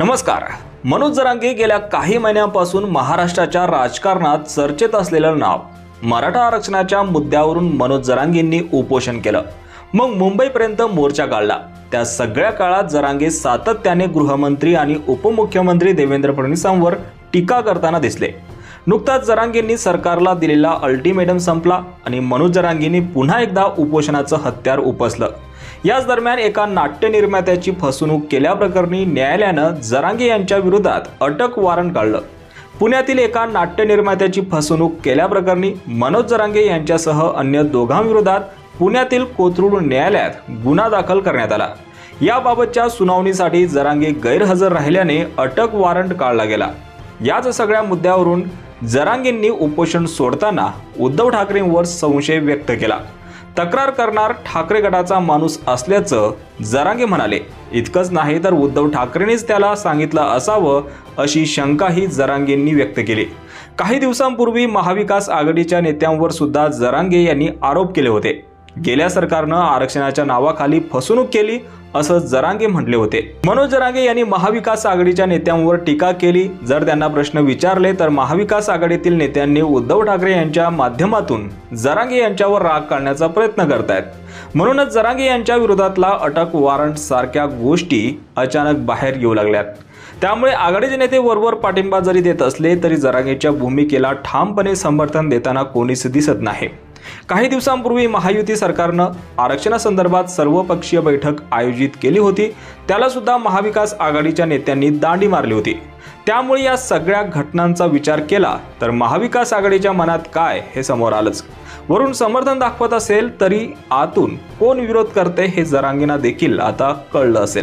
नमस्कार. मनोज जरांगे गेल्या काही महिन्यांपासून महाराष्ट्राच्या राजकारणात चर्चेत असलेलं नाव. मराठा आरक्षणाच्या मुद्द्यावरून मनोज जरांगेंनी उपोषण केलं, मग मुंबईपर्यंत मोर्चा काढला. त्या सगळ्या काळात जरांगे सातत्याने गृहमंत्री आणि उपमुख्यमंत्री देवेंद्र फडणवीसांवर टीका करताना दिसले. नुकताच जरांगेंनी सरकारला दिलेला अल्टिमेटम संपला आणि मनोज जरांगेंनी पुन्हा एकदा उपोषणाचं हत्यार उपसलं. याच दरम्यान एका नाट्य निर्मात्याची फसवणूक केल्याप्रकरणी न्यायालयानं जरांगे यांच्या विरोधात अटक वॉरंट काढलं. पुण्यातील एका नाट्य निर्मात्याची फसवणूक केल्याप्रकरणी मनोज जरांगे यांच्यासह अन्य दोघांविरोधात पुण्यातील कोथरूड न्यायालयात गुन्हा दाखल करण्यात आला. याबाबतच्या सुनावणीसाठी जरांगे गैरहजर राहिल्याने अटक वॉरंट काढला गेला. याच सगळ्या मुद्द्यावरून जरांगेंनी उपोषण सोडताना उद्धव ठाकरेंवर संशय व्यक्त केला. तक्रार करणार ठाकरे गटाचा माणूस असल्याचं जरांगे म्हणाले. इतकंच नाही तर उद्धव ठाकरेंनीच त्याला सांगितलं असावं अशी शंकाही जरांगेंनी व्यक्त केली. काही दिवसांपूर्वी महाविकास आघाडीच्या नेत्यांवर सुद्धा जरांगे यांनी आरोप केले होते. गेल्या सरकारनं आरक्षणाच्या नावाखाली फसवणूक केली असं जरांगे म्हटले होते. मनोज जरांगे यांनी महाविकास आघाडीच्या नेत्यांवर टीका केली. जर त्यांना प्रश्न विचारले तर महाविकास आघाडीतील नेत्यांनी उद्धव ठाकरे यांच्या माध्यमातून जरांगे यांच्यावर राग काढण्याचा प्रयत्न करतायत. म्हणूनच जरांगे यांच्या विरोधातला अटक वॉरंट सारख्या गोष्टी अचानक बाहेर येऊ लागल्यात. त्यामुळे आघाडीचे नेते वरवर पाठिंबा जरी देत असले तरी जरांगेच्या भूमिकेला ठामपणे समर्थन देताना कोणीच दिसत नाही. काही दिवसांपूर्वी महायुती सरकारनं आरक्षणासंदर्भात सर्वपक्षीय बैठक आयोजित केली होती. त्याला सुद्धा महाविकास आघाडीच्या नेत्यांनी दांडी मारली होती. त्यामुळे या सगळ्या घटनांचा विचार केला तर महाविकास आघाडीच्या मनात काय हे समोर आलंच. वरून समर्थन दाखवत असेल तरी आतून कोण विरोध करते हे जरांगेंना देखील आता कळलं असेल.